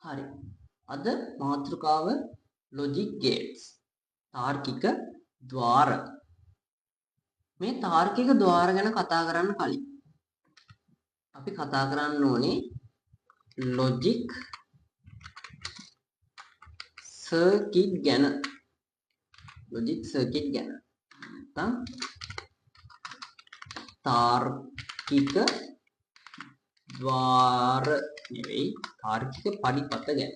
හරි. අද මාතෘකාව logic gates. තාර්කික ద్వාර. මේ තාර්කික ద్వාර ගැන කතා කරන්න කලින් අපි කතා කරන්න ඕනේ logic circuit ගැන. logic circuit ගැන. නැත්නම් තාර්කික ద్వාර නෙවෙයි තාර්කික පරිපථ ගැන.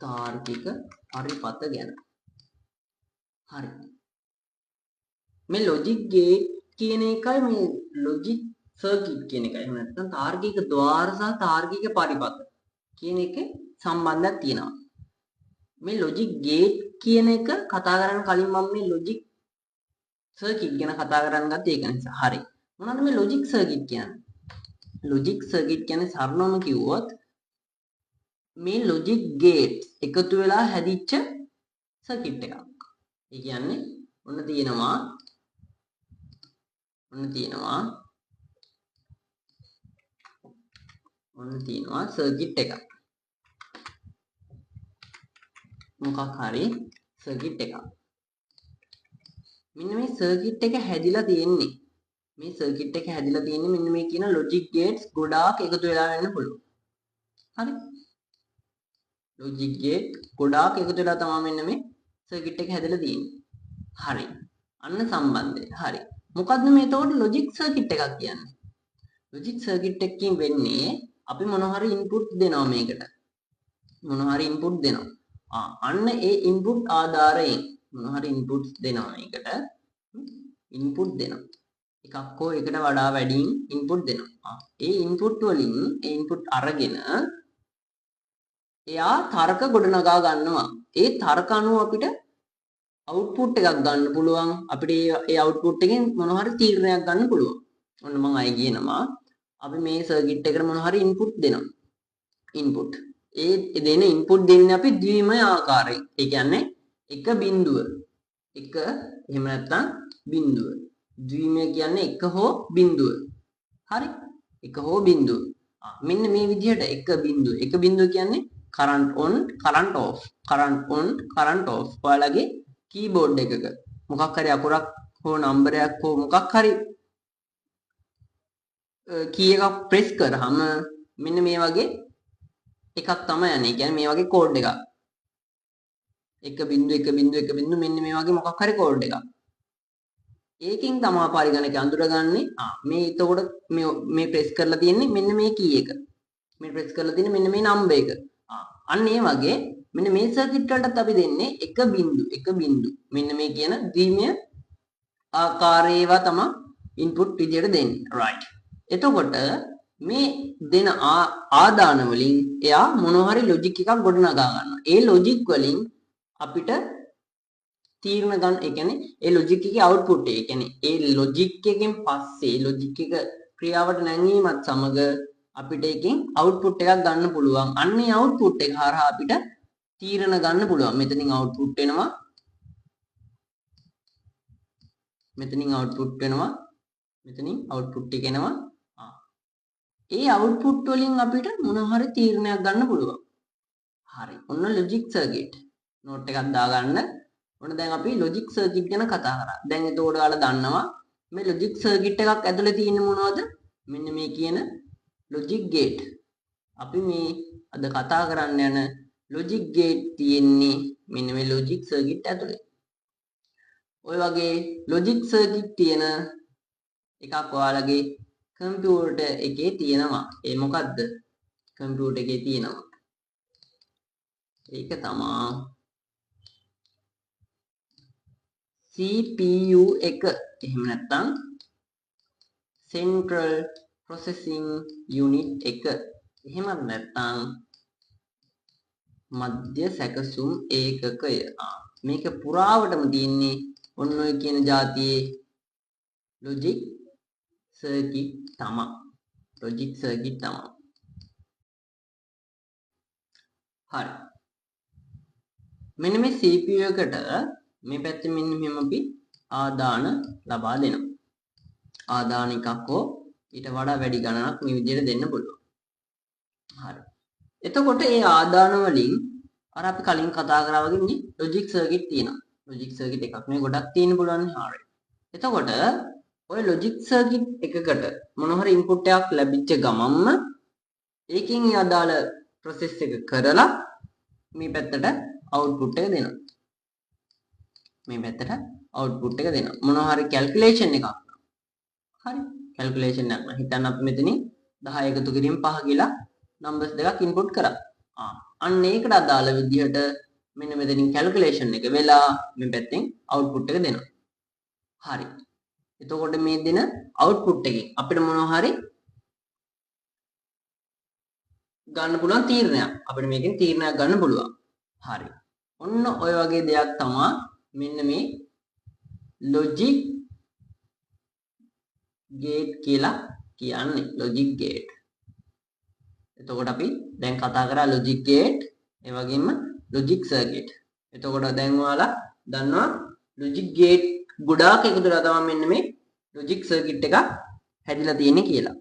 තාර්කික පරිපථ ගැන. හරි. මේ logic gate කියන එකයි මේ logic circuit කියන එකයි. එහෙම නැත්නම් තාර්කික ద్వාර සහ තාර්කික පරිපථ කියන එකේ සම්බන්ධයක් තියෙනවා. මේ logic gate කියන එක කතා කරන්න කලින් මම මේ logic circuit ගැන කතා කරන්න ගත්තේ ඒක නිසා. හරි. මොනවද මේ logic circuit කියන්නේ? logic circuit කියන්නේ සරලවම කිව්වොත් මේ logic gate එකතු වෙලා හැදිච්ච circuit එකක්. ඒ කියන්නේ ඔන්න තියෙනවා circuit එකක්. මොකක් හරි circuit එකක්. මෙන්න මේ circuit එක හැදිලා තියෙන්නේ. මේ circuit එක හැදිලා තියෙන්නේ මෙන්න මේ කියන logic gates ගොඩාක් එකතු වෙලා වෙන්න පුළුවන්. හරි. logic gate ගොඩාක් එකතු වෙලා තමයි මෙන්න මේ circuit එක හැදලා තියෙන්නේ. හරි. අන්න සම්බන්ධය. හරි. මොකද්ද මේ එතකොට logic circuit එකක් කියන්නේ? logic circuit එකකින් වෙන්නේ අපි මොන හරි input දෙනවා මේකට. මොන හරි input දෙනවා. අන්න ඒ input ආධාරයෙන් මොන හරි inputs දෙනවා මේකට. input දෙනවා. එකක් හෝ එකට වඩා වැඩියෙන් input දෙනවා. ඒ input වලින් ඒ input අරගෙන එයා තර්ක ගොඩනගා ගන්නවා. ඒ තර්ක අනුව අපිට output එකක් ගන්න පුළුවන්. අපිට ඒ output එකෙන් මොන හරි තීරණයක් ගන්න පුළුවන්. ඔන්න මම අය කියනවා අපි මේ circuit එකට මොන හරි input දෙනවා. input. ඒ දෙන input දෙන්නේ අපි ද්විමය ආකාරයෙන්. ඒ කියන්නේ එක බිඳුව. එක එහෙම නැත්නම් බිඳුව. ද්විමය කියන්නේ එක හෝ බිඳුව. හරි? එක හෝ බිඳුව. මෙන්න මේ විදිහට එක බිඳුව. එක බිඳුව කියන්නේ current on current off current on current off. ඔයාලගේ keyboard එකක මොකක් හරි අකුරක් හෝ නම්බරයක් හෝ මොකක් හරි key එකක් press කරාම මෙන්න මේ වගේ එකක් තමයි යන්නේ. ඒ කියන්නේ මේ වගේ කෝඩ් එකක්. 1.1.1.1 මෙන්න මේ වගේ මොකක් හරි කෝඩ් එකක්. ඒකෙන් තමයි පරිගණක අඳුරගන්නේ. මේ එතකොට මේ press කරලා තියෙන්නේ මෙන්න මේ key එක. මේ press කරලා තියෙන්නේ මෙන්න මේ number එක. අන්න ඒ වගේ මෙන්න මේ circuit වලටත් අපි දෙන්නේ එක බිඳු. මෙන්න මේ කියන ද්විමය ආකාරයේවා තමයි input විදියට දෙන්නේ. right. එතකොට මේ දෙන ආදාන වලින් එයා මොන හරි logic එකක් ගොඩනගා ගන්නවා. ඒ logic වලින් අපිට තීරණ ගන්න. ඒ කියන්නේ ඒ logic එකේ output එක. ඒ කියන්නේ ඒ logic එකෙන් පස්සේ logic එක ක්‍රියාවට නැංවීමත් සමග අපිට එකෙන් output එකක් ගන්න පුළුවන්. අන්නේ output එක හරහා අපිට තීරණ ගන්න පුළුවන්. මෙතනින් output වෙනවා. මෙතනින් output එක එනවා. ඒ output වලින් අපිට මොන හරි තීරණයක් ගන්න පුළුවන්. හරි. ඔන්න logic circuit. note එකක් දාගන්න. ඔන්න දැන් අපි logic circuit ගැන කතා කරා. දැන් එතකොට ඔයාලා දන්නවා මේ logic circuit එකක් ඇතුලේ තියෙන්නේ මොනවද? මෙන්න මේ කියන logic gate. අපි මේ අද කතා කරන්න යන logic gate තියෙන්නේ මෙන්න මේ logic circuit ඇතුලේ. ඔය වගේ logic circuit තියෙන එකක් ඔයාලගේ කම්පියුටර් එකේ තියෙනවා. ඒ මොකද්ද? කම්පියුටර් එකේ තියෙනවා. ඒක තමයි CPU එක. එහෙම නැත්නම් Central Processing Unit එක. එහෙම නැත්නම් මධ්‍ය සැකසුම් ඒකකය. මේක පුරාවටම තියෙන්නේ ඔන්න ඔය කියන જાතියේ logic circuit තමයි. logic circuit තමයි. හරි. මෙන්න මේ CPU එකට මේ පැත්තේ මෙන්න මෙහෙම අපි ආදාන ලබා දෙනවා. ආදාන එකක් හෝ ඊට වඩා වැඩි ගණනක් මේ විදිහට දෙන්න පුළුවන්. හරි. එතකොට මේ ආදාන වලින් අර අපි කලින් කතා කරා වගේ නේ ලොජික් සර්කිට් තියෙනවා. ලොජික් සර්කිට් එකක් නේ ගොඩක් තියෙන්න පුළුවන් නේ. හරි. එතකොට ඔය ලොජික් සර්කිට් එකකට මොන හරි ඉන්පුට් එකක් ලැබිච්ච ගමන්ම ඒකෙන් ඒ අදාළ ප්‍රොසෙස් එක කරලා මේ පැත්තට අවුට්පුට් එක දෙනවා. මේ පැත්තට අවුට්පුට් එක දෙනවා. මොන හරි කැල්කියුලේෂන් එකක්. හරි. කැල්කියුලේෂන් එකක් නම් හිතන්න අපි මෙතනින් 10 එකතු කිරීම 5 කියලා නම්බර්ස් දෙකක් ඉන්පුට් කරා. අන්න ඒකට අදාළ විදිහට මෙන්න මෙතනින් කැල්කියුලේෂන් එක වෙලා මේ පැත්තෙන් අවුට්පුට් එක දෙනවා. හරි. එතකොට මේ දෙන අවුට්පුට් එකෙන් අපිට මොනවා හරි ගන්න පුළුවන් තීරණයක්. අපිට මේකෙන් තීරණයක් ගන්න පුළුවන්. හරි. ඔන්න ඔය වගේ දෙයක් තමයි මෙන්න මේ ලොජික් ගේට් කියලා කියන්නේ. Logic gate. එතකොට අපි දැන් කතා කරා ලොජික් ගේට්, ඒ වගේම ලොජික් සර්කිට්. එතකොට දැන් ඔයාලා දන්නවා ලොජික් ගේට් ගොඩාක් එකතු වෙලා තමයි මෙන්න මේ ලොජික් සර්කිට් එක හැදිලා තියෙන්නේ කියලා.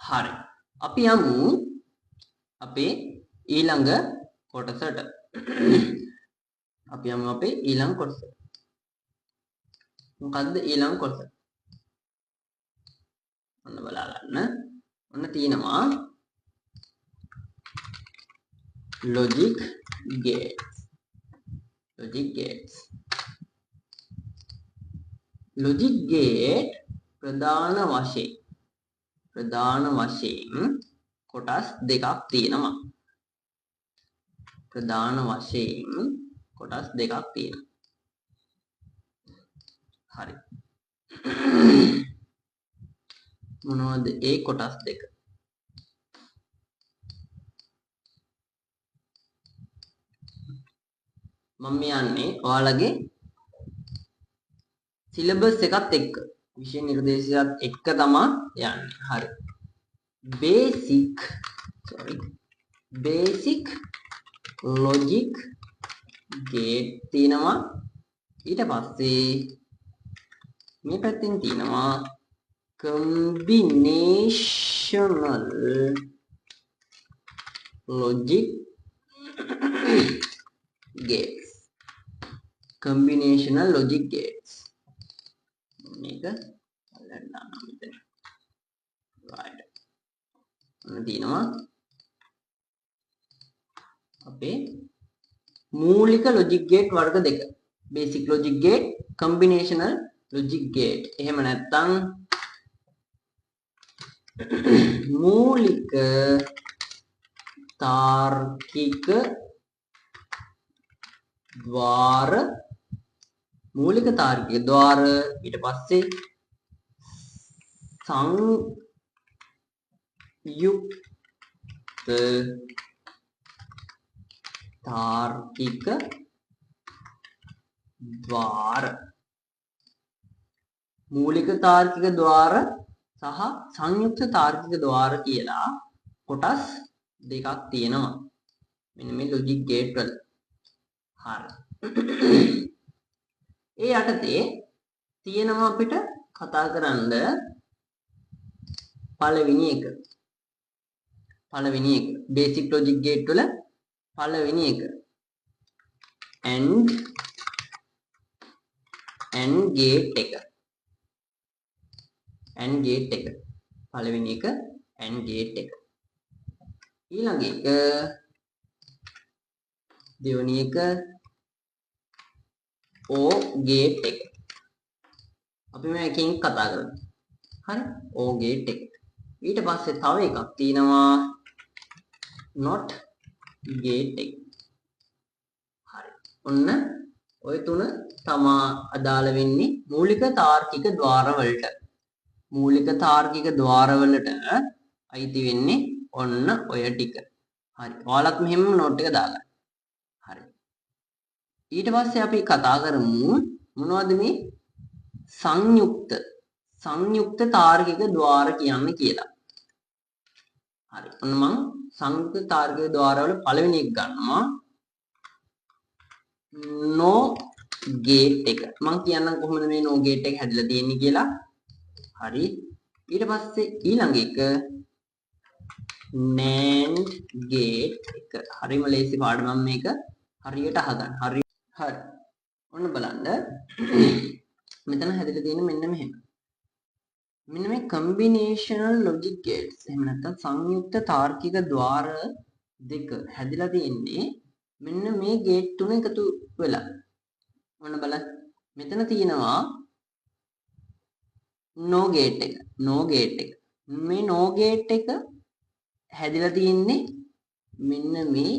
හරි. අපි යමු අපේ ඊළඟ කොටසට. අපි යමු අපේ ඊළඟ කොටස. මොකද්ද ඊළඟ කොටස? ඔන්න බලා ගන්න. ඔන්න තියෙනවා logic gates. logic gates. logic gate ප්‍රධාන වශයෙන් කොටස් දෙකක් තියෙනවා. ප්‍රධාන වශයෙන් කොටස් දෙකක් තියෙනවා. හරි. මොනවද ඒ කොටස් දෙක? මම යන්නේ ඔයාලගේ සිලබස් එකත් එක්ක, විෂය නිර්දේශයත් එක්ක තමයි යන්නේ. හරි. basic logic gate තියෙනවා. ඊට පස්සේ මේ පැත්තෙන් තියෙනවා combinational logic gates. combinational logic gates. මේක අල්ලන්න මෙතන. right. ඔන්න තියෙනවා අපේ මූලික logic gate වර්ග දෙක. basic logic gate, combinational logic gate. එහෙම නැත්නම් මූලික තාර්කික ద్వාර, ඊට පස්සේ සංයුක්ත තාර්කික ద్వාර. මූලික තාර්කික ద్వාර සහ සංයුක්ත තාර්කික ద్వාර කියලා කොටස් දෙකක් තියෙනවා මෙන්න මේ logic gate වල. හරි. ඒ යටතේ තියෙනවා අපිට කතා කරන්න පළවෙනි එක basic logic gate වල පළවෙනි එක and gate එක. පළවෙනි එක and gate එක. ඊළඟ එක දෙවෙනි එක O gate එක. අපි මේකෙන් කතා කරමු. හරි. O gate එක. ඊට පස්සේ තව එකක් තියෙනවා not gate එක. හරි. ඔන්න ඔය තුන තමා අදාළ වෙන්නේ මූලික තාර්කික ద్వාර වලට. මූලික තාර්කික ద్వාර වලට අයිති වෙන්නේ ඔන්න ඔය ටික. හරි. ඔයාලත් මෙහෙම නෝට් එක දාගන්න. හරි. ඊට පස්සේ අපි කතා කරමු මොනවද මේ සංයුක්ත තාර්කික ద్వාර කියන්නේ කියලා. හරි. ඔන්න මම සංයුක්ත තාර්කික ద్వාර වල පළවෙනි එක ගන්නවා. no gate එක. මම කියන්නම් කොහොමද මේ no gate එක හැදලා තියෙන්නේ කියලා. හරි. ඊට පස්සේ ඊළඟ එක NAND gate එක. හරිම ලේසි පාඩමක් මේක. හරියට අහගන්න. හරි. ඔන්න බලන්න. මෙතන හැදලා තියෙන මෙන්න මෙහෙම. මෙන්න මේ combinational logic gates. එහෙම නැත්නම් සංයුක්ත තාර්කික ద్వාර දෙක හැදලා තියෙන්නේ මෙන්න මේ gate තුන එකතු වෙලා. ඔන්න බලන්න. මෙතන තියෙනවා no gate එක. මේ no gate එක හැදිලා තියෙන්නේ මෙන්න මේ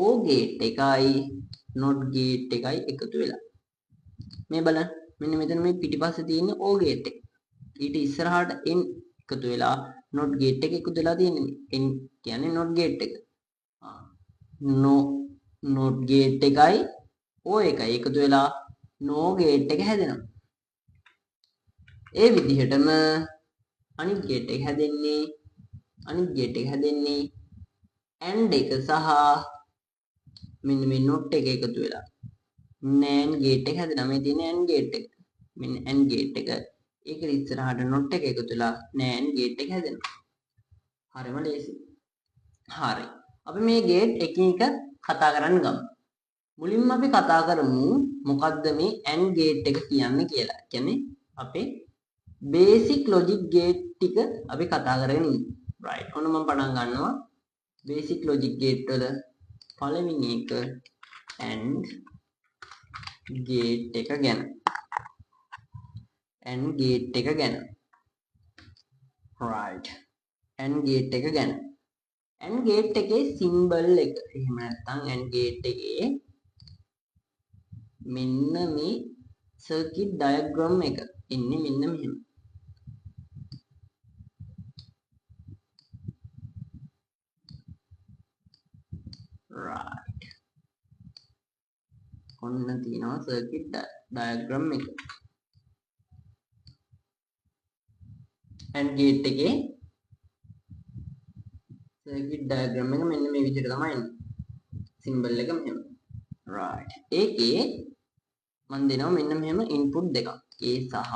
O gate එකයි not gate එකයි එකතු වෙලා. මේ බලන්න මෙන්න මෙතන මේ පිටිපස්සේ තියෙන O gate එක. ඊට ඉස්සරහට N එකතු වෙලා not gate එක එකතු වෙලා තියෙන්නේ. N කියන්නේ not gate එක. not gate එකයි O එකයි එකතු වෙලා no gate එක හැදෙනවා. ඒ විදිහටම අනිත් gate එක හැදෙන්නේ AND එක සහ මෙන්න මේ not එක එකතු වෙලා NAND gate එක හැදෙනවා. මේ තියෙන AND gate එක. මෙන්න AND gate එක. ඒක ඉස්සරහට not එක එකතු වෙලා NAND gate එක හැදෙනවා. හරිම ලේසි. හරි. අපි මේ gate එකින් එක කතා කරන්න ගමු. මුලින්ම අපි කතා කරමු මොකද්ද මේ AND gate එක කියන්නේ කියලා. කියන්නේ අපේ basic logic gate ටික අපි කතා කරගෙන ඉන්නේ. right. ඔන්න මම පටන් ගන්නවා basic logic gate වල පළවෙනි එක AND gate එක ගැන. AND gate එක ගැන. right. AND gate එක ගැන. AND gate එකේ symbol එක. එහෙම නැත්නම් AND gate එකේ මෙන්න මේ circuit diagram එක ඉන්නේ මෙන්න මෙහෙම. right. ඔන්න තියෙනවා circuit diagram එක. AND gate එකේ circuit diagram එක මෙන්න මේ විදිහට තමයි එන්නේ. symbol එක මෙහෙම. right. ඒකේ මම දෙනවා මෙන්න මෙහෙම input දෙකක්. A සහ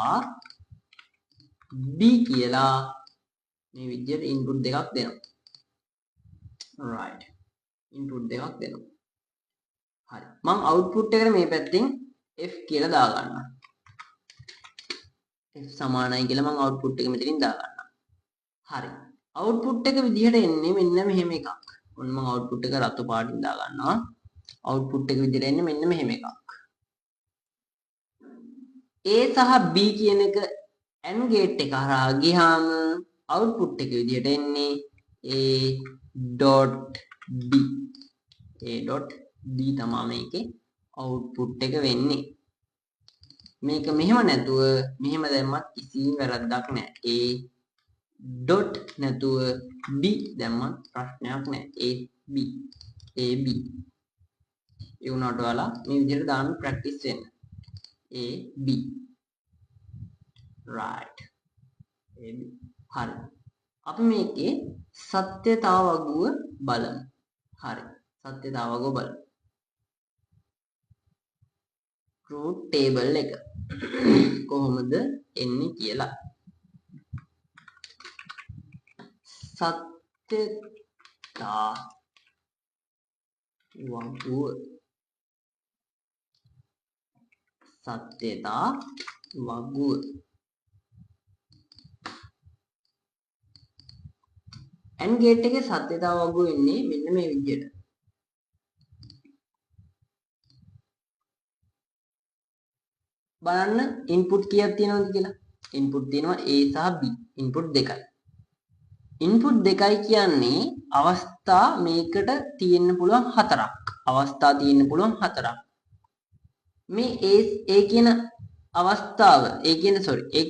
B කියලා මේ විදිහට input දෙකක් දෙනවා. right. input දෙකක් දෙනවා. හරි. මම output එකට මේ පැත්තෙන් F කියලා දා ගන්නවා. F සමානයි කියලා මම output එක මෙතනින් දා ගන්නවා. හරි. output එක විදිහට එන්නේ මෙන්න මෙහෙම එකක්. ඔන්න මම output එක රතු පාටින් දා ගන්නවා. output එක විදිහට එන්නේ මෙන්න මෙහෙම එකක්. A සහ B කියන එක AND gate එක හරහා ගියාම output එක විදිහට එන්නේ A.D. A.D තමයි මේකේ output එක වෙන්නේ. මේක මෙහෙම නැතුව මෙහෙම දැම්මත් කිසිම වැරද්දක් නැහැ. A dot නැතුව B දැම්මත් ප්‍රශ්නයක් නැහැ. AB AB ඒ උනාට ඔයාලා මේ විදිහට දාන්න ප්‍රැක්ටිස් වෙන්න. AB right. AB හරි. අපි මේකේ සත්‍යතාව වගුව බලමු. හරි. සත්‍යතාව වගුව බලමු. truth table එක කොහොමද එන්නේ කියලා. සත්‍යතාව වගුව AND gate එකේ සත්‍යතාව වගුව එන්නේ මෙන්න මේ විදිහට. බලන්න input කීයක් තියෙනවද කියලා. input තියෙනවා A සහ B. input දෙකයි. input දෙකයි කියන්නේ අවස්ථා මේකට තියෙන්න පුළුවන් හතරක්. මේ A කියන අවස්ථාව ඒ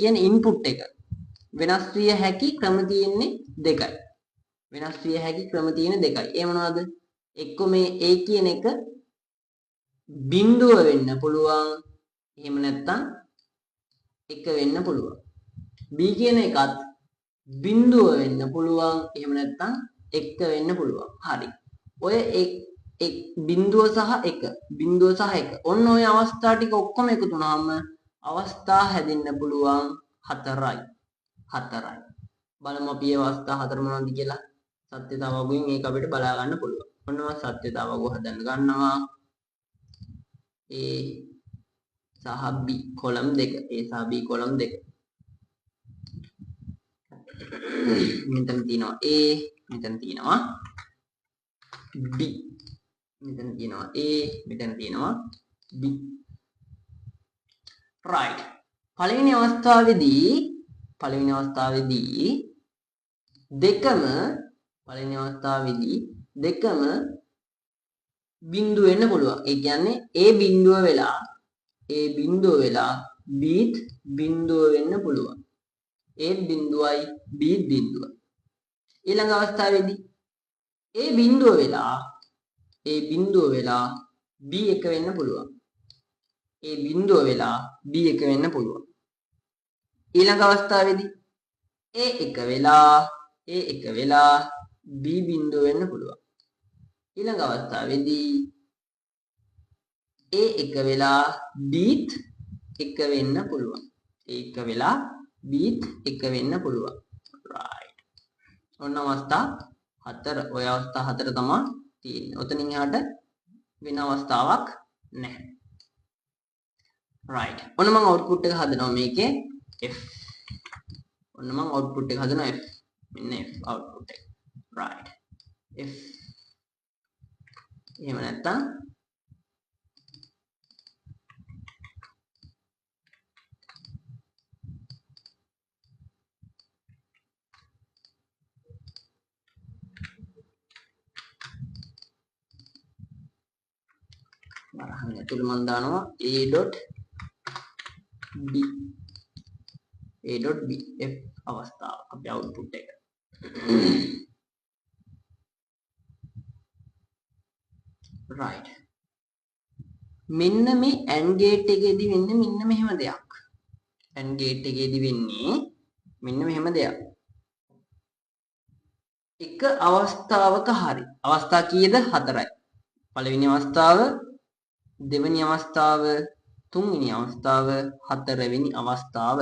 කියන්නේ input එක වෙනස් විය හැකි ක්‍රම තියෙන්නේ දෙකයි. ඒ මොනවද? එක්ක මේ A කියන එක බිඳුව වෙන්න පුළුවන්. එහෙම නැත්නම් එක වෙන්න පුළුවන්. B කියන එකත් බිඳුව වෙන්න පුළුවන්. එහෙම නැත්නම් එක වෙන්න පුළුවන්. හරි. ඔය බිඳුව සහ එක. ඔන්න ඔය අවස්ථා ටික ඔක්කොම එකතු වුණාම අවස්ථා හැදෙන්න පුළුවන් 4යි. බලමු අපි මේ අවස්ථා 4 මොනවද කියලා. සත්‍යතාවයෙන් මේක අපිට බලා ගන්න පුළුවන්. ඔන්න මම සත්‍යතාවය හදන්න ගන්නවා. A සහ B කොලම් දෙක. A සහ B කොලම් දෙක. මෙතන තියෙනවා A, මෙතන තියෙනවා B. මෙතන තියෙනවා A, මෙතන තියෙනවා B. right. පළවෙනි අවස්ථාවේදී දෙකම බිඳුව වෙන්න පුළුවන්. ඒ කියන්නේ A බිඳුව වෙලා B බිඳුව වෙන්න පුළුවන්. A බිඳුවයි B බිඳුවයි. ඊළඟ අවස්ථාවේදී A බිඳුව වෙලා B එක වෙන්න පුළුවන්. A බිඳුව වෙලා B එක වෙන්න පුළුවන්. ඊළඟ අවස්ථාවේදී A එක වෙලා B බිඳුව වෙන්න පුළුවන්. ඊළඟ අවස්ථාවේදී A එක වෙලා B එක වෙන්න පුළුවන්. A එක වෙලා B එක වෙන්න පුළුවන්. right. ඔන්න අවස්ථා 4. ඔය අවස්ථා 4 තමයි තියෙන්නේ. ඔතනින් එහාට වෙන අවස්ථාවක් නැහැ. right. ඔන්න මම output එක හදනවා මේකේ F. ඔන්න මම output එක හදනවා F. මෙන්න F output එක. right. F. එහෙම නැත්තම් වරහන් ඇතුළේ මම දානවා A.B F අවස්ථාව අපේ output එක. right. මෙන්න මේ AND gate එකේදී වෙන්නේ මෙන්න මෙහෙම දෙයක්. AND gate එකේදී වෙන්නේ මෙන්න මෙහෙම දෙයක්. එක අවස්ථාවක හරි. අවස්ථා කීයද? 4යි. පළවෙනි අවස්ථාව, දෙවෙනි අවස්ථාව, තුන්වෙනි අවස්ථාව, හතරවෙනි අවස්ථාව.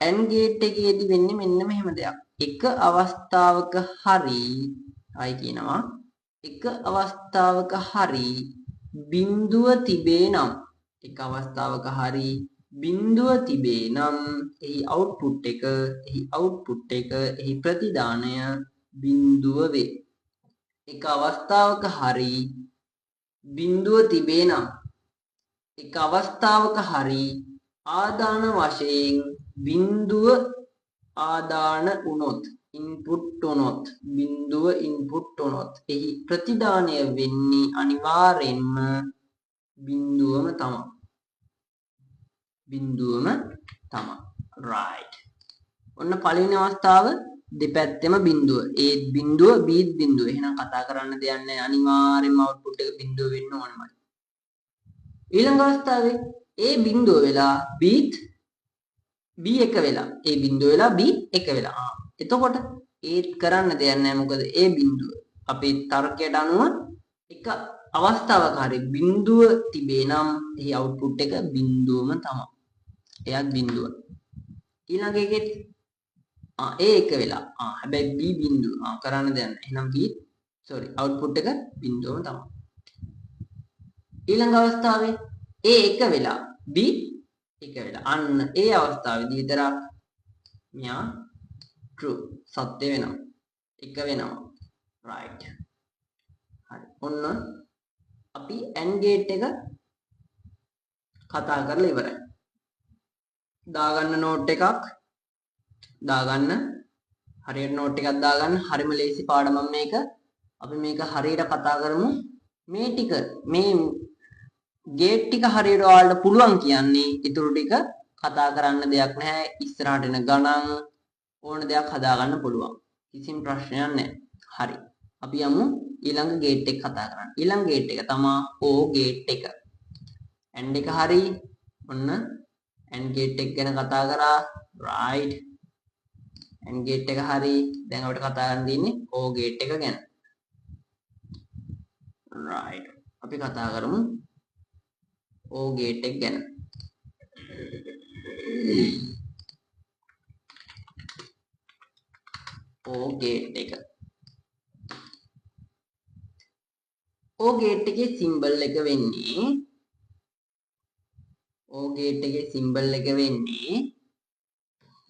AND gate එකේදී වෙන්නේ මෙන්න මෙහෙම දෙයක්. එක අවස්ථාවක හරි ආයි කියනවා එක අවස්ථාවක හරි බිඳුව තිබේ නම් එහි output එක එහි ප්‍රතිදානය බිඳුව වේ. එක අවස්ථාවක හරි බිඳුව තිබේ නම් එක අවස්ථාවක හරි ආදාන වශයෙන් බිඳුව ආදාන වුණොත් බිඳුව ඉන්පුට් වුණොත් එහි ප්‍රතිදානය වෙන්නේ අනිවාර්යෙන්ම බිඳුවම තමයි. right. ඔන්න පළවෙනි අවස්ථාව දෙපැත්තෙම බිඳුව. A බිඳුව B බිඳුව. එහෙනම් කතා කරන්න දෙයක් නැහැ. අනිවාර්යෙන්ම output එක බිඳුව වෙන්න ඕනමයි. ඊළඟ අවස්ථාවේ A බිඳුව වෙලා B එක වෙලා A බිඳුව වෙලා B එක වෙලා. එතකොට A කරන්න දෙයක් නැහැ. මොකද A බිඳුව අපේ තර්කයට අනුව එක අවස්ථාවක හරි බිඳුව තිබේ නම් එහි output එක බිඳුවම තමයි. එයත් බිඳුව. ඊළඟ එකෙත් A එක වෙලා හැබැයි B බිඳුව කරන්න දෙයක් නැහැ. එහෙනම් output එක බිඳුවම තමයි. ඊළඟ අවස්ථාවේ A එක වෙලා B එක වෙලා. අන්න ඒ අවස්ථාවේදී විතරක් මෙයා true සත්‍ය වෙනවා. එක වෙනවා. right. හරි. ඔන්න අපි AND gate එක කතා කරලා ඉවරයි. දාගන්න note එකක් දාගන්න. හරියට note එකක් දාගන්න. හරිම ලේසි පාඩමක් මේක. අපි මේක හරියට කතා කරමු. මේ gate ටික හරියට ඔයාලට පුළුවන් කියන්නේ ඊටු ටික කතා කරන්න දෙයක් නැහැ. ඉස්සරහට එන ගණන් ඕන දෙයක් හදාගන්න පුළුවන්. කිසිම ප්‍රශ්නයක් නැහැ. හරි. අපි යමු ඊළඟ gate එක කතා කරන්න. ඊළඟ gate එක තමයි O gate එක. AND එක හරි. ඔන්න AND gate එක ගැන කතා කරා. right. AND gate එක හරි. දැන් අපිට කතා කරන්න තියෙන්නේ O gate එක ගැන. right. අපි කතා කරමු O gate එක ගැන. O gate එක. O gate එකේ symbol එක වෙන්නේ O gate එකේ symbol එක වෙන්නේ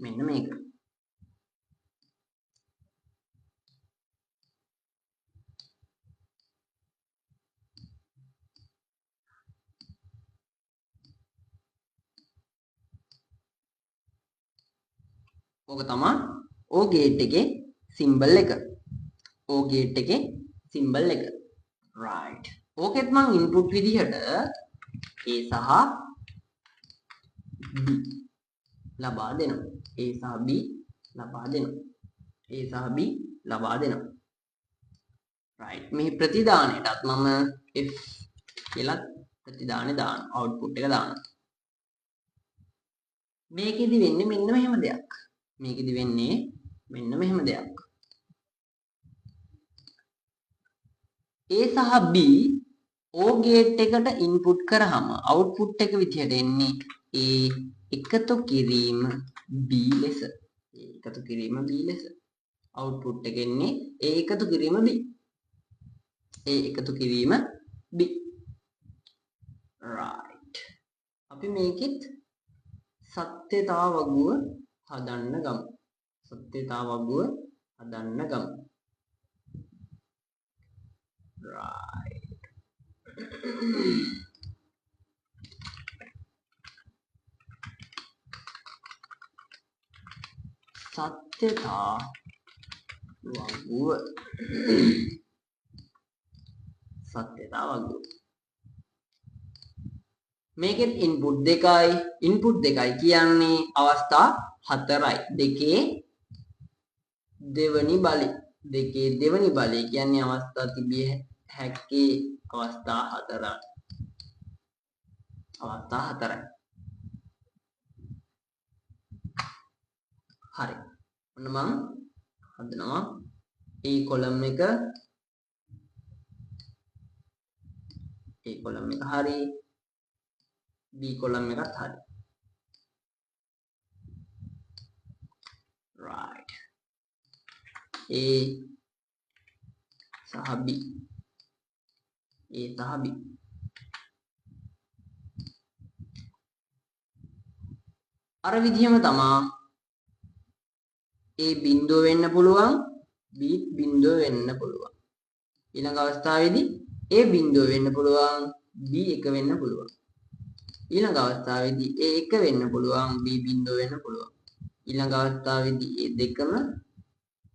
මෙන්න මේක. ඕක තමයි O gate එකේ symbol එක. O gate එකේ symbol එක. right. ඕකෙත් මං input විදිහට A සහ B ලබා දෙනවා. A සහ B ලබා දෙනවා. A සහ B ලබා දෙනවා. right. මේ ප්‍රතිදානයටත් මම F කියලා ප්‍රතිදානේ දානවා. output එක දානවා. මේකෙදි වෙන්නේ මෙන්න මෙහෙම දෙයක්. මේකෙදි වෙන්නේ මෙන්න මෙහෙම දෙයක්. A සහ B O gate එකට input කරාම output එක විදිහට එන්නේ A එකතු කිරීම B ලෙස. එකතු කිරීම B ලෙස. output එක එන්නේ A එකතු කිරීම B. A එකතු කිරීම B. right. අපි මේකෙත් සත්‍යතා වගුව හදන්න ගමු. සත්‍යතා වගුව හදන්න ගමු. right. සත්‍යතා වගුව. සත්‍යතා වගුව. මේකෙත් input දෙකයි කියන්නේ අවස්ථා 4යි. දෙකේ දෙවනි බලය. දෙකේ දෙවනි බලය කියන්නේ අවස්ථා තිබිය හැක්කේ අවස්ථා 4යි. අවස්ථා 4යි. හරි. ඔන්න මම හදනවා A කොලම් එක හරි. B කොලම් එකත් හරි. right. A සහ B. A සහ B. අර විදිහම තමා A බිඳුව වෙන්න පුළුවන්, B බිඳුව වෙන්න පුළුවන්. ඊළඟ අවස්ථාවේදී A බිඳුව වෙන්න පුළුවන්, B එක වෙන්න පුළුවන්. ඊළඟ අවස්ථාවේදී A එක වෙන්න පුළුවන්, B බිඳුව වෙන්න පුළුවන්. ඊළඟ අවස්ථාවේදී A දෙකම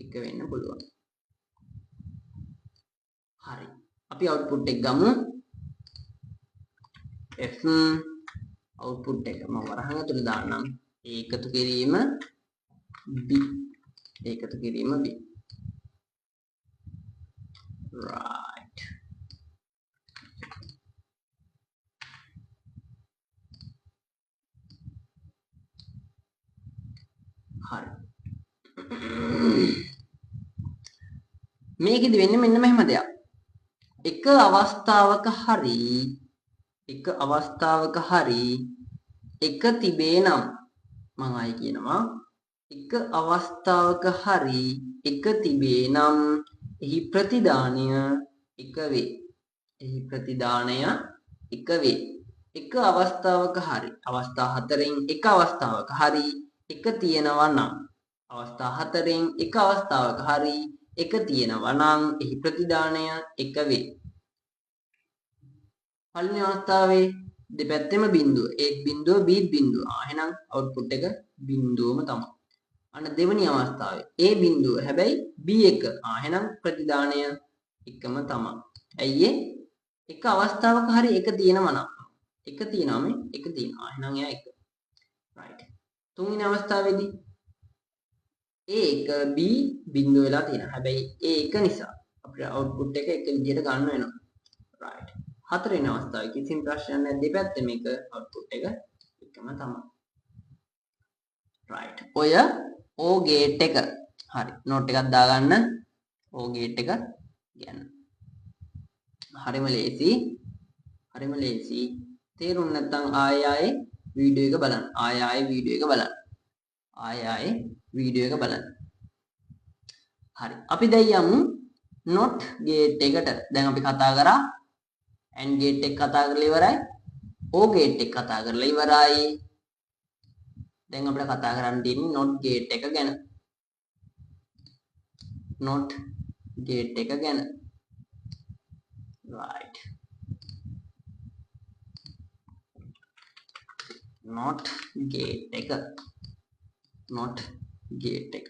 එක වෙන්න පුළුවන්. හරි. අපි output එක ගමු. F output එක මම වරහන් ඇතුළේ දාන්නම්. A එකතු කිරීම B. එකතු කිරීම B. right. හරි. මේකෙදි වෙන්නේ මෙන්න මෙහෙම දෙයක්. එක අවස්ථාවක හරි එක තිබේ නම් මම ආයි කියනවා එක අවස්ථාවක හරි එක තිබේ නම් එහි ප්‍රතිදානය එක වේ. එහි ප්‍රතිදානය එක වේ. එක අවස්ථාවක හරි අවස්ථා 4න් එක අවස්ථාවක හරි එක තියෙනවා නම් අවස්ථා 4න් එක අවස්ථාවක හරි එක තියෙනවා නම් එහි ප්‍රතිදානය එක වේ. පළවෙනි අවස්ථාවේ දෙපැත්තෙම බිඳුව A බිඳුව B බිඳුව. එහෙනම් output එක බිඳුවම තමයි. අන්න දෙවෙනි අවස්ථාවේ A බිඳුව හැබැයි B එක. එහෙනම් ප්‍රතිදානය එකම තමයි. ඇයි එක අවස්ථාවක හරි එක තියෙනවා නම් එක තියෙනවා මේ එක තියෙනවා. එහෙනම් එයා එක. right. තුන්වෙනි අවස්ථාවේදී A එක B බිඳුව වෙලා තියෙනවා. හැබැයි A එක නිසා අපිට output එක එක විදිහට ගන්න වෙනවා. right. හතරවෙනි අවස්ථාවේ කිසිම ප්‍රශ්නයක් නැහැ. දෙපැත්තෙම එක output එක එකම තමයි. right. ඔය O gate එක. හරි. note එකක් දාගන්න. O gate එක ගැන. හරිම ලේසි. තේරුම් නැත්නම් ආයෙ වීඩියෝ එක බලන්න. ආයෙ ආයෙ වීඩියෝ එක බලන්න. ආයෙ ආයෙ වීඩියෝ එක බලන්න. හරි. අපි දැන් යමු not gate එකට. දැන් අපි කතා කරා and gate එක කතා කරලා ඉවරයි. or gate එක කතා කරලා ඉවරයි. දැන් අපිට කතා කරන්න තියෙන්නේ not gate එක ගැන. not gate එක ගැන. right. not gate එක. not gate එක.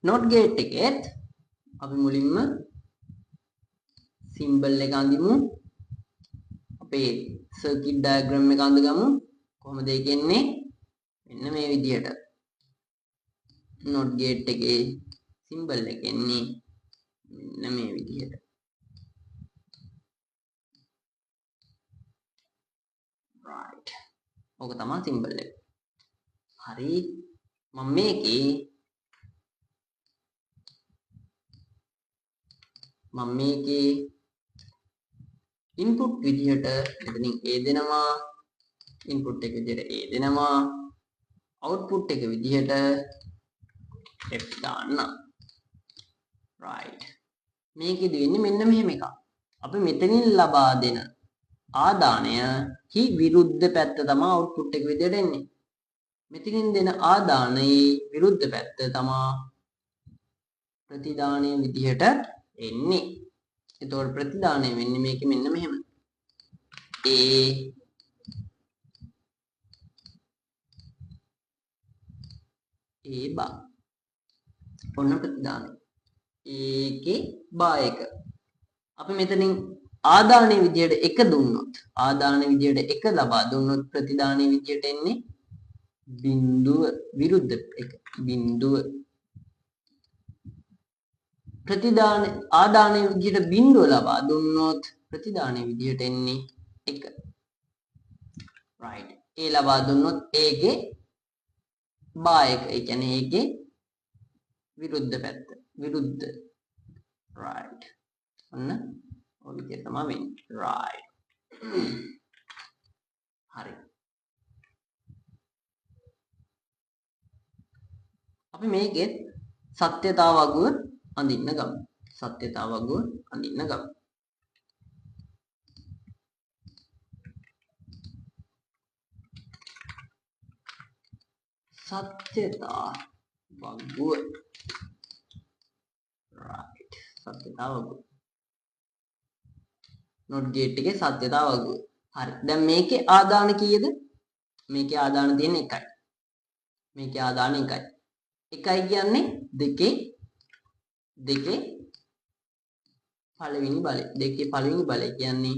not gate එකෙත් අපි මුලින්ම symbol එක අඳිමු. අපේ circuit diagram එක අඳගමු. කොහොමද ඒක එන්නේ? මෙන්න මේ විදිහට. not gate එකේ symbol එක එන්නේ මෙන්න මේ විදිහට. right. ඕක තමයි symbol එක. හරි. මම මේකේ input විදිහට මෙතනින් A දෙනවා. input එක විදිහට A දෙනවා. output එක විදිහට F දාන්න. right. මේකෙදි වෙන්නේ මෙන්න මෙහෙම එකක්. අපි මෙතනින් ලබා දෙන ආදානය හි විරුද්ධ පැත්ත තමයි output එක විදිහට එන්නේ. මෙතනින් දෙන ආදානයේ විරුද්ධ පැත්ත තමයි ප්‍රතිදානය විදිහට එන්නේ. එතකොට ප්‍රතිදානය වෙන්නේ මේක මෙන්න මෙහෙම. A බා. ඔන්න ප්‍රතිදානය. ඒකේ බා එක. අපි මෙතනින් ආදානයේ විදියට 1 දුන්නොත් ආදානයේ විදියට 1 ලබා දුන්නොත් ප්‍රතිදානයේ විදියට එන්නේ බිඳුව විරුද්ධ එක බිඳුව. ප්‍රතිදාන ආදානයේ විදියට බිඳුව ලබා දුන්නොත් ප්‍රතිදානයේ විදියට එන්නේ 1. right. ඒ ලබා දුන්නොත් ඒගේ බා එක. ඒ කියන්නේ ඒකේ විරුද්ධ පැත්ත. විරුද්ධ. right. ඔන්න ඔය විදිහට තමයි වෙන්නේ. right. හරි. අපි මේකෙත් සත්‍යතාව වගුව අඳින්න ගමු. සත්‍යතාව වගුව අඳින්න ගමු. සත්‍යතා වගුව. right. සත්‍යතා වගුව. not gate එකේ සත්‍යතා වගුව. හරි. දැන් මේකේ ආදාන කීයද? මේකේ ආදාන තියෙන්නේ 1යි. මේකේ ආදාන 1යි. 1යි කියන්නේ දෙකේ පළවෙනි බලය. දෙකේ පළවෙනි බලය කියන්නේ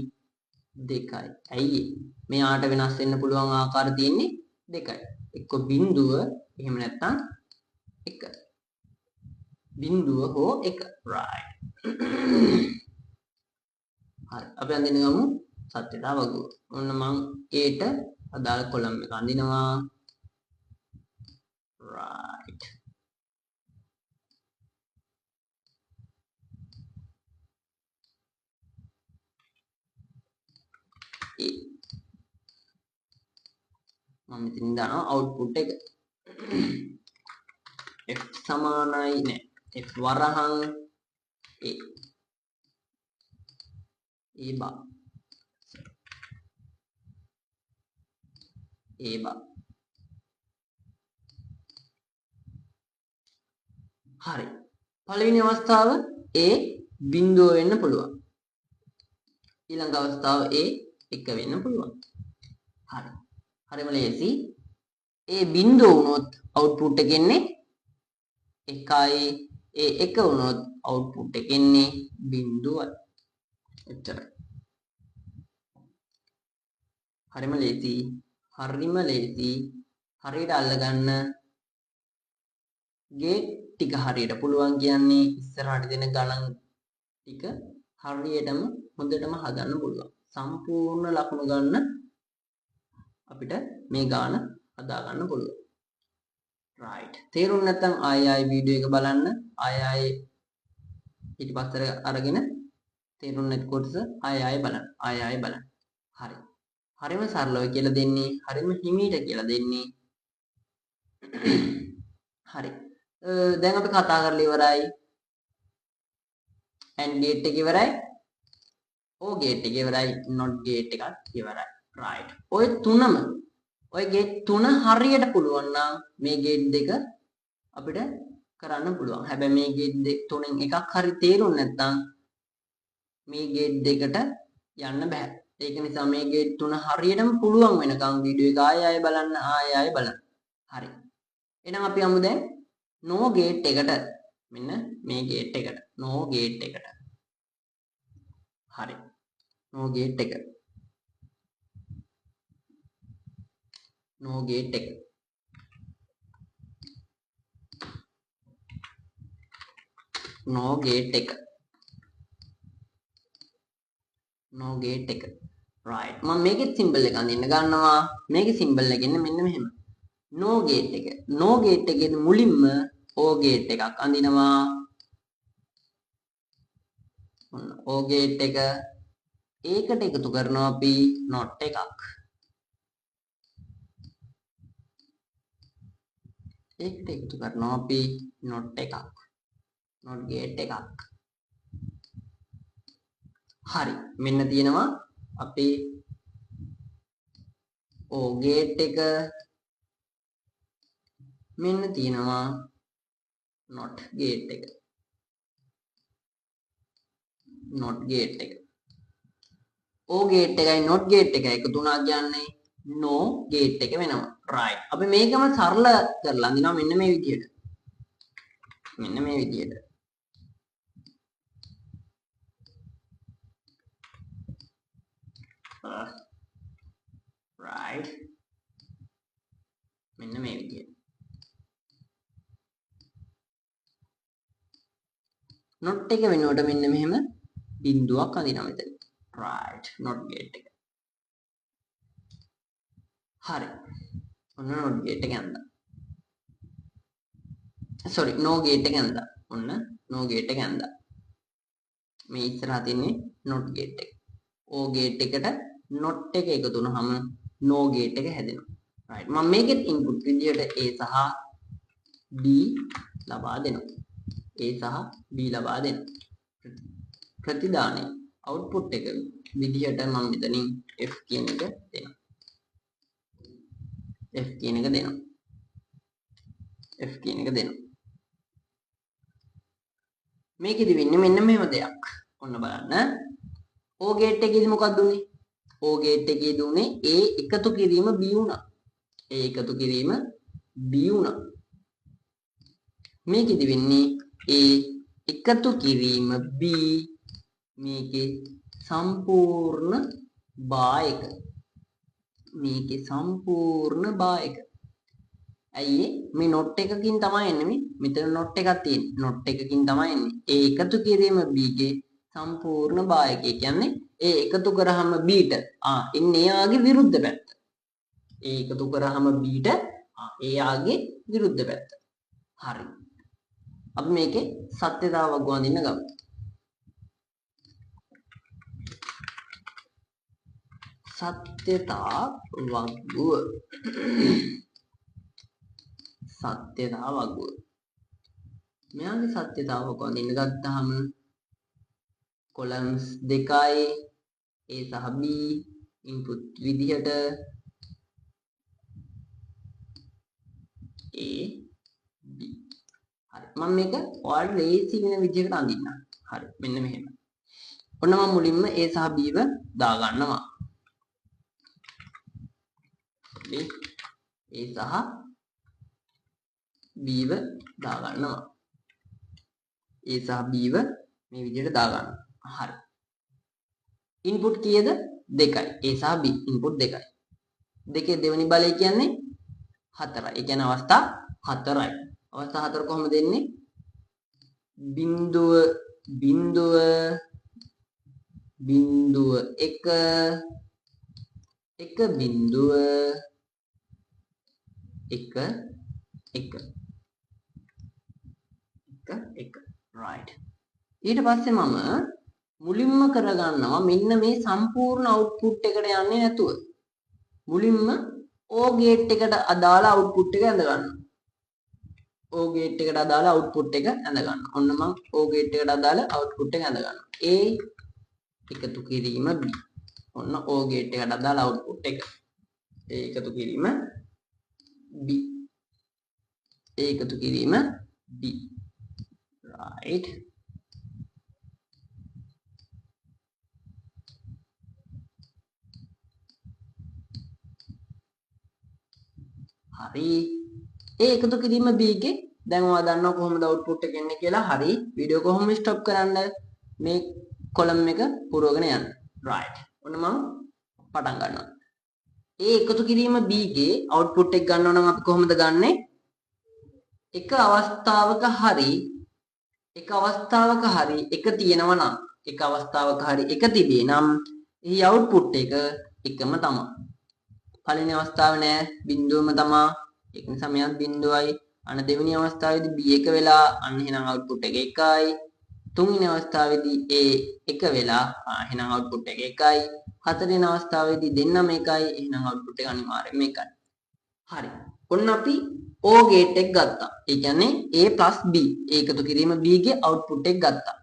2යි. ඇයි මෙයාට වෙනස් වෙන්න පුළුවන් ආකාර තියෙන්නේ 2යි. එක්ක බිඳුව එහෙම නැත්නම් 1. බිඳුව හෝ 1. right. හරි. අපි අඳින්න ගමු සත්‍යතා වගුව. ඔන්න මම ඒට අදාළ කොලම් එක අඳිනවා. right. මම මෙතනින් දානවා output එක. F සමානයි නෑ. F වරහන් A. A බා. A බා. හරි. පළවෙනි අවස්ථාව A බිඳුව වෙන්න පුළුවන්. ඊළඟ අවස්ථාව A 1 වෙන්න පුළුවන්. හරි. හරිම ලේසි. A බිඳුව වුණොත් output එක එන්නේ 1යි. A 1 වුණොත් output එක එන්නේ බිඳුවයි. එච්චරයි. හරිම ලේසි. හරිම ලේසි. හරියට අල්ලගන්න. ගේට් ටික හරියට පුළුවන් කියන්නේ ඉස්සරහට දෙන ගණන් ටික හරියටම හොඳටම හදන්න පුළුවන්. සම්පූර්ණ ලකුණු ගන්න අපිට මේ ගාන හදා ගන්න පුළුවන්. right. තේරුම් නැත්නම් ආයෙ වීඩියෝ එක බලන්න. ආයෙ ඊටපස්තර අරගෙන තේරුම් නැති කොටස ආයෙ බලන්න. ආයෙ බලන්න. හරි. හරිම සරලව කියලා දෙන්නේ. හරිම හිමීට කියලා දෙන්නේ. හරි. දැන් අපි කතා කරලා ඉවරයි. AND gate එක ඉවරයි. OR gate එක ඉවරයි. NOT gate එකත් ඉවරයි. right. ඔය තුනම ඔය gate තුන හරියට පුළුවන් නම් මේ gate දෙක අපිට කරන්න පුළුවන්. හැබැයි මේ gate තුනෙන් එකක් හරි තේරුම් නැත්නම් මේ gate දෙකට යන්න බෑ. ඒක නිසා මේ gate තුන හරියටම පුළුවන් වෙනකම් වීඩියෝ එක ආයෙ බලන්න. හරි. එහෙනම් අපි යමු දැන් no gate එකට. මෙන්න මේ gate එකට. no gate එකට. හරි. no gate එක. no gate එක. no gate එක. no gate එක. right. මම මේකෙත් symbol එක අඳින්න ගන්නවා. මේකේ symbol එක ඉන්නේ මෙන්න මෙහෙම. no gate එක. no gate එකේ මුලින්ම O gate එකක් අඳිනවා. ඔන්න O gate එක. ඒකට එකතු කරනවා අපි not එකක්. ඒකට එකතු කරනවා අපි not එකක්. not gate එකක්. හරි. මෙන්න තියෙනවා අපේ O gate එක. මෙන්න තියෙනවා not gate එක. not gate එක. O gate එකයි not gate එකයි එකතු වුණා කියන්නේ no gate එක වෙනවා. right. අපි මේකම සරල කරලා අඳිනවා මෙන්න මේ විදිහට. මෙන්න මේ විදිහට. right. මෙන්න මේ විදිහට. not එක වෙනුවට මෙන්න මෙහෙම බිඳුවක් අඳිනවා මෙතන. right. not gate එක. හරි. ඔන්න not gate එක ඇඳලා. sorry no gate එක ඇඳලා. ඔන්න no gate එක ඇඳලා. මේ ඉස්සරහා තියෙන්නේ not gate එක. O gate එකට not එක එකතු වුනහම no gate එක හැදෙනවා. right. මම මේකෙත් input විදියට A සහ B ලබා දෙනවා. A සහ B ලබා දෙනවා. ප්‍රතිදානය output එක විදිහට මම මෙතනින් F කියන එක දෙනවා. F කියන එක දෙනවා. F කියන එක දෙනවා. මේකෙදි වෙන්නේ මෙන්න මෙහෙම දෙයක්. ඔන්න බලන්න. O gate එකේදී මොකක්ද උනේ? O gate එකේදී උනේ A එකතු කිරීම B වුණා. A එකතු කිරීම B වුණා. මේකෙදි වෙන්නේ A එකතු කිරීම B මේකේ සම්පූර්ණ භායක. මේකේ සම්පූර්ණ භායක. ඇයි මේ not එකකින් තමයි එන්නේ මේ. මෙතන not එකක් තියෙන්නේ. not එකකින් තමයි එන්නේ. ඒ එකතු කිරීම b ගේ සම්පූර්ණ භායකය කියන්නේ ඒ එකතු කරාම b ට එන්නේ යාගේ විරුද්ධ පැත්ත. ඒ එකතු කරාම b ට එයාගේ විරුද්ධ පැත්ත. හරි. අපි මේකේ සත්‍යතාවක් වඳින්න ගමු. සත්‍යතා වග්ගුව. සත්‍යතා වග්ගුව. මෙයාගේ සත්‍යතාවක් වඳින්න ගත්තාම කොලම්ස් දෙකයි A සහ B ඉන්පුට් විදිහට A B. හරි. මම මේක ඔයාලට ලේසි වෙන විදිහකට අඳින්නම්. හරි. මෙන්න මෙහෙම. ඔන්න මම මුලින්ම A සහ B ව දා ගන්නවා. A සහ B ව දා ගන්නවා. A සහ B ව මේ විදිහට දා ගන්නවා. හරි. ඉන්පුට් කීයද? 2යි. A සහ B ඉන්පුට් 2යි. දෙකේ දෙවෙනි බලය කියන්නේ 4යි. ඒ කියන්නේ අවස්ථා 4යි. අවස්ථා 4 කොහොමද දෙන්නේ? බිඳුව බිඳුව බිඳුව 1 1 බිඳුව 1 1 1 right. ඊට පස්සේ මම මුලින්ම කරගන්නවා මෙන්න මේ සම්පූර්ණ අවුට්පුට් එකට යන්නේ නැතුව මුලින්ම O ගේට් එකට අදාළ අවුට්පුට් එක ඇඳ ගන්නවා. O ගේට් එකට අදාළ අවුට්පුට් එක ඇඳ ගන්නවා. ඔන්න මම O ගේට් එකට අදාළ අවුට්පුට් එක ඇඳ ගන්නවා. A එකතු කිරීම B. ඔන්න O ගේට් එකට අදාළ අවුට්පුට් එක. A එකතු කිරීම B. A එකතු කිරීම B. right. හරි. A එකතු කිරීම B ගේ දැන් ඔයා දන්නවා කොහොමද අවුට්පුට් එක එන්නේ කියලා. හරි. වීඩියෝ කොහොම ස්ටොප් කරන්න මේ කොලම් එක පුරවගෙන යන්න. right. ඔන්න මම පටන් ගන්නවා. A එකතු කිරීම B ගේ අවුට්පුට් එක ගන්නව නම් අපි කොහොමද ගන්නෙ? එක අවස්ථාවක හරි එක තියෙනවා නම් එක අවස්ථාවක හරි එක තිබේ නම් එහි අවුට්පුට් එක එකම තමයි. පළවෙනි අවස්ථාවේ නෑ බිඳුවම තමයි. ඒක නිසා මෙයත් බිඳුවයි. අන්න දෙවෙනි අවස්ථාවේදී B එක වෙලා අන්න එහෙනම් අවුට්පුට් එක එකයි. තුන්වෙනි අවස්ථාවේදී A එක වෙලා එහෙනම් අවුට්පුට් එක එකයි. හතරවෙනි අවස්ථාවේදී දෙන්නම එකයි. එහෙනම් අවුට්පුට් එක අනිවාර්යයෙන්ම එකයි. හරි. ඔන්න අපි O ගේට් එක ගත්තා. ඒ කියන්නේ A + B ඒකතු කිරීම B ගේ අවුට්පුට් එක ගත්තා.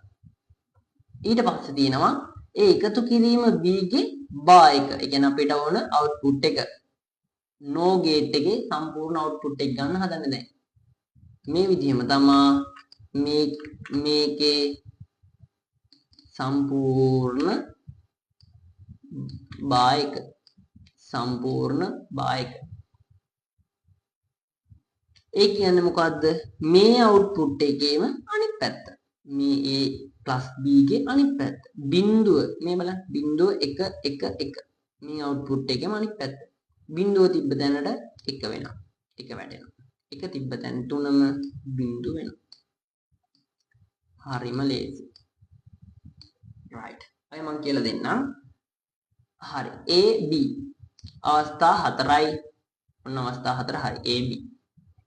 ඊට පස්සේ තියෙනවා A එකතු කිරීම B ගේ බා එක. ඒ කියන්නේ අපිට ඕන අවුට්පුට් එක. NO ගේට් එකේ සම්පූර්ණ අවුට්පුට් එක ගන්න හදන්නේ දැන්. මේ විදිහම තමයි මේකේ සම්පූර්ණ බා එක. ඒ කියන්නේ මොකද්ද? මේ අවුට්පුට් එකේම අනිත් පැත්ත. මේ A + B ගේ අනිත් පැත්ත. බිඳුව මේ බලන්න. බිඳුව 1 1 1. මේ අවුට්පුට් එකේම අනිත් පැත්ත. බිඳුව තිබ්බ තැනට 1 වෙනවා. 1 වැටෙනවා. 1 තිබ්බ තැන තුනම බිඳුව වෙනවා. හරිම ලේසි. right. අය මම කියලා දෙන්නම්. හරි. A B අවස්ථා 4යි. ඔන්න අවස්ථා 4 හරි. A B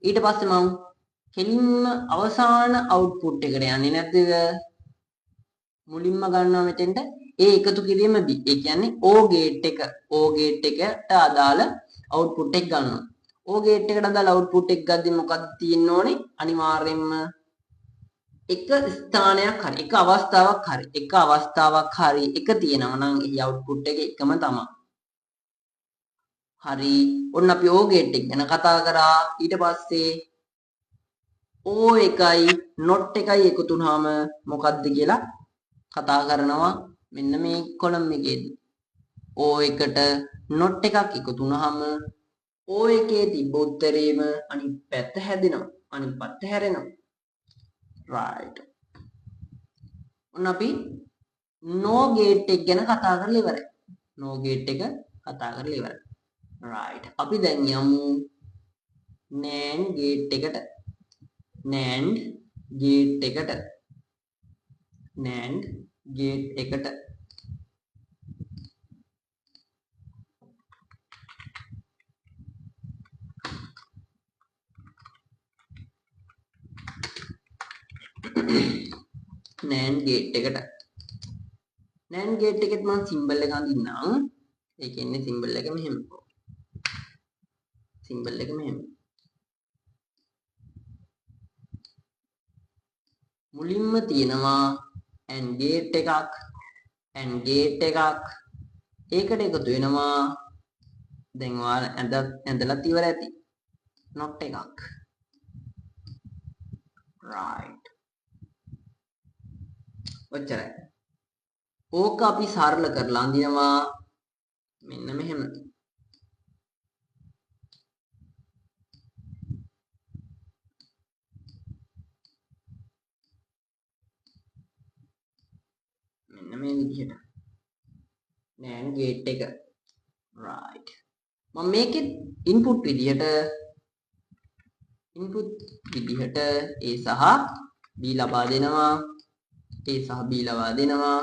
ඊට පස්සේ මම කෙලින්ම අවසාන අවුට්පුට් එකට යන්නේ නැද්ද? මුලින්ම ගන්නවා මෙතෙන්ට A එකතු කිරීම B. ඒ කියන්නේ O ගේට් එකට අදාළ අවුට්පුට් එක ගන්නවා. O ගේට් එකට අදාළ අවුට්පුට් එක ගද්දි මොකක්ද තියෙන්න ඕනේ? අනිවාර්යයෙන්ම එක ස්ථානයක් හරි එක අවස්ථාවක් හරි එක තියෙනවා නම් ඒ අවුට්පුට් එක එකම තමයි. හරි. ඔන්න අපි O ගේට් එක ගැන කතා කරා. ඊට පස්සේ O එකයි not එකයි එකතු වුනහම මොකද්ද කියලා කතා කරනවා. මෙන්න මේ කොලම් එකේදී O එකට not එකක් එකතු වුනහම O එකේ තිබ්බ උත්තරේම අනිත් පැත්ත හැදෙනවා. අනිත් පැත්ත හැරෙනවා. right. ඔන්න අපි no ගේට් එක ගැන කතා කරලා ඉවරයි. no ගේට් එක කතා කරලා ඉවරයි. right. අපි දැන් යමු NAND ගේට් එකට. NAND ගේට් එකට. NAND ගේට් එකට. NAND ගේට් එකෙත් මම සිම්බල් එක අඳින්නම්. ඒක ඉන්නේ සිම්බල් එක මෙහෙම. මුලින්ම තියෙනවා AND ගේට් එකක්. ඒකට එකතු වෙනවා දැන් ඔයාලා ඇඳලා ඉවර ඇති not එකක්. right. ඔච්චරයි. ඕක අපි සරල කරලා අඳිනවා මෙන්න මෙහෙම. මෙන්න මේ විදිහට. NAND ගේට් එක. right. මම මේකෙත් ඉන්පුට් විදිහට A සහ B ලබා දෙනවා.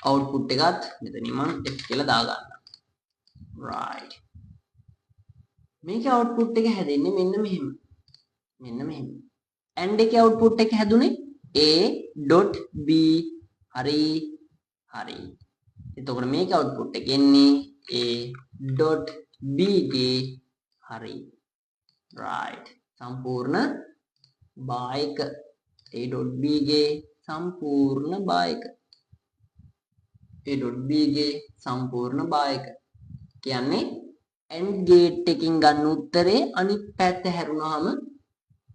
අවුට්පුට් එකත් මෙතනින් මම F කියලා දාගන්නවා. right. මේකේ අවුට්පුට් එක හැදෙන්නේ මෙන්න මෙහෙම. AND එකේ අවුට්පුට් එක හැදුනේ A.B. හරි. එතකොට මේකේ output එක එන්නේ a.b ගේ හරි right සම්පූර්ණ භායක a.b ගේ සම්පූර්ණ භායක a.b ගේ සම්පූර්ණ භායක කියන්නේ AND gate එකකින් ගන්න උත්තරේ අනිත් පැත්ත හැරුණාම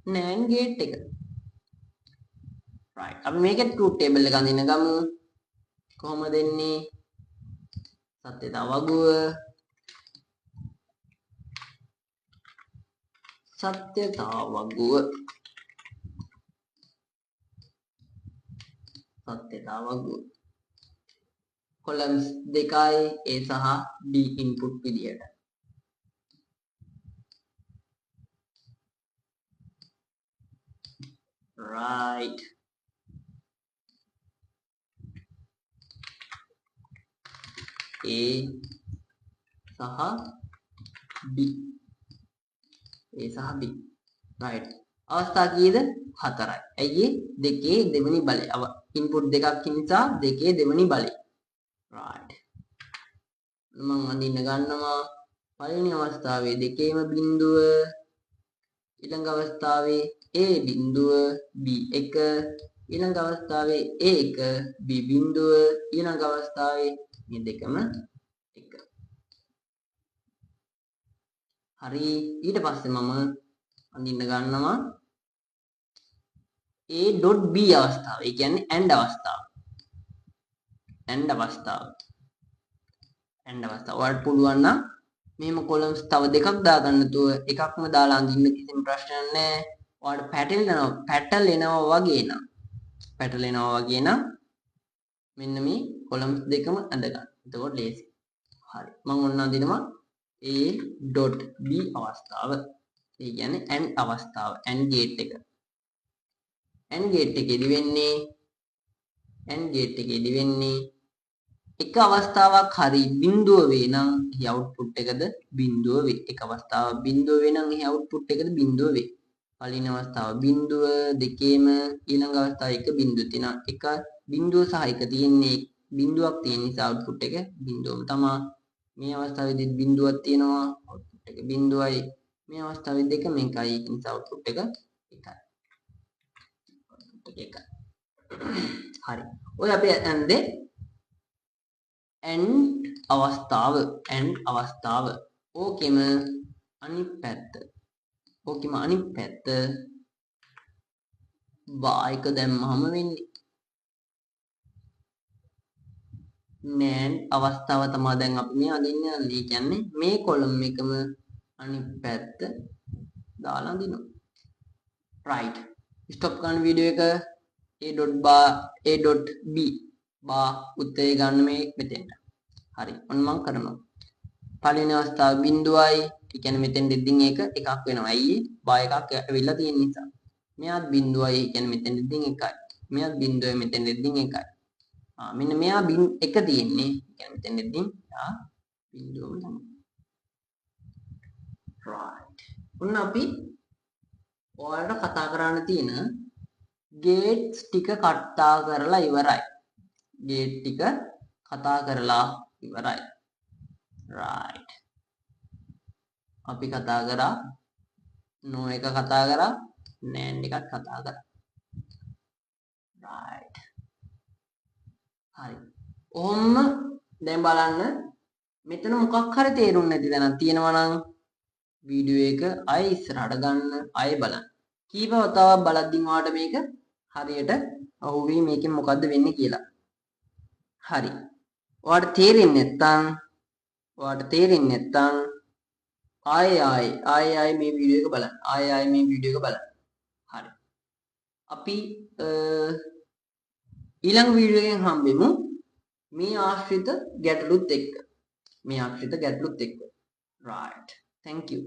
NAND gate එක right අපි මේකේ truth table එක අඳින්න ගමු කොහොමද එන්නේ සත්‍යතා වගුව columns දෙකයි A සහ B input විදියට right A සහ B right අවස්ථා කීයද 4යි ඇයි දෙකේ දෙවෙනි බලය input දෙකක් නිසා දෙකේ දෙවෙනි බලය right මම අඳින්න ගන්නවා පළවෙනි අවස්ථාවේ දෙකේම බිඳුව ඊළඟ අවස්ථාවේ A බිඳුව B1 ඊළඟ අවස්ථාවේ A1 B බිඳුව ඊළඟ අවස්ථාවේ මේ දෙකම 1 හරි ඊට පස්සේ මම අඳින්න ගන්නවා A.B අවස්ථාව ඒ කියන්නේ AND අවස්ථාව ඔයාලට පුළුවන් නම් මෙහෙම columns තව දෙකක් දාගන්න නැතුව එකක්ම දාලා අඳින්න කිසිම ප්‍රශ්නයක් නැහැ ඔයාලට පැටලෙනවා වගේ නම් මෙන්න මේ columns දෙකම ඇඳ ගන්න. එතකොට ලේසි. හරි. මම ඔන්න අඳිනවා A.B අවස්ථාව. ඒ කියන්නේ AND අවස්ථාව. AND gate එක. AND gate එකේදී වෙන්නේ එක අවස්ථාවක් හරි බිඳුව වේ නම් එහි output එකද බිඳුව වේ. එක අවස්ථාවක් බිඳුව වේ නම් එහි output එකද බිඳුව වේ. පළවෙනි අවස්ථාව බිඳුව දෙකේම ඊළඟ අවස්ථාව එක බිඳුව තියෙනවා. එක බිඳුව සහ එක තියෙන්නේ බිඳුවක් තියෙන නිසා output එක බිඳුවම තමයි. මේ අවස්ථාවේදී බිඳුවක් තියෙනවා output එක බිඳුවයි. මේ අවස්ථාවේ දෙකම එකයි ඒ නිසා output එක එකයි. හරි. ඔය අපි ඇන්දේ AND අවස්ථාව. ඕකෙම අනිත් පැත්ත භායක දැම්මම වෙන්නේ NAND අවස්ථාව තමයි දැන් අපි මේ අදින්න යන්නේ. ඒ කියන්නේ මේ column එකම අනිත් පැත්ත දාලා අදිනවා. right. stop කරන වීඩියෝ එක A.B බා උත්තරේ ගන්න මේ මෙතෙන්ට. හරි. ඔන්න මම කරනවා. පළවෙනි අවස්ථාව බිඳුවයි. ඒ කියන්නේ මෙතෙන් දෙද්දින් එක එකක් වෙනවා. ඇයි? බා එකක් ඇවිල්ලා තියෙන නිසා. මෙයාත් බිඳුවයි. ඒ කියන්නේ මෙතෙන් දෙද්දින් එකයි. මෙයාත් බිඳුවයි මෙතෙන් දෙද්දින් එකයි. මෙන්න මෙයා එක තියෙන්නේ. ඒ කියන්නේ මෙතෙන් දෙද්දින් බිඳුවම තමයි. right. ඔන්න අපි ඔයාලට කතා කරන්න තියෙන ගේට්ස් ටික කතා කරලා ඉවරයි. right. අපි කතා කරා no එක කතා කරා NAND එකත් කතා කරා. right. හරි. ඔහොම දැන් බලන්න මෙතන මොකක් හරි තේරුම් නැති දැනක් තියෙනවා නම් වීඩියෝ එක ආයෙ ඉස්සරහට ගන්න ආයෙ බලන්න. කීප වතාවක් බලද්දී ඔයාලට මේක හරියට අහුවෙයි මේකෙන් මොකද්ද වෙන්නේ කියලා. හරි. ඔයාලට තේරෙන්නේ නැත්නම් ආයෙ මේ වීඩියෝ එක බලන්න. හරි. අපි ඊළඟ වීඩියෝ එකෙන් හම්බෙමු මේ ආශ්‍රිත ගැටලුත් එක්ක. right. thank you.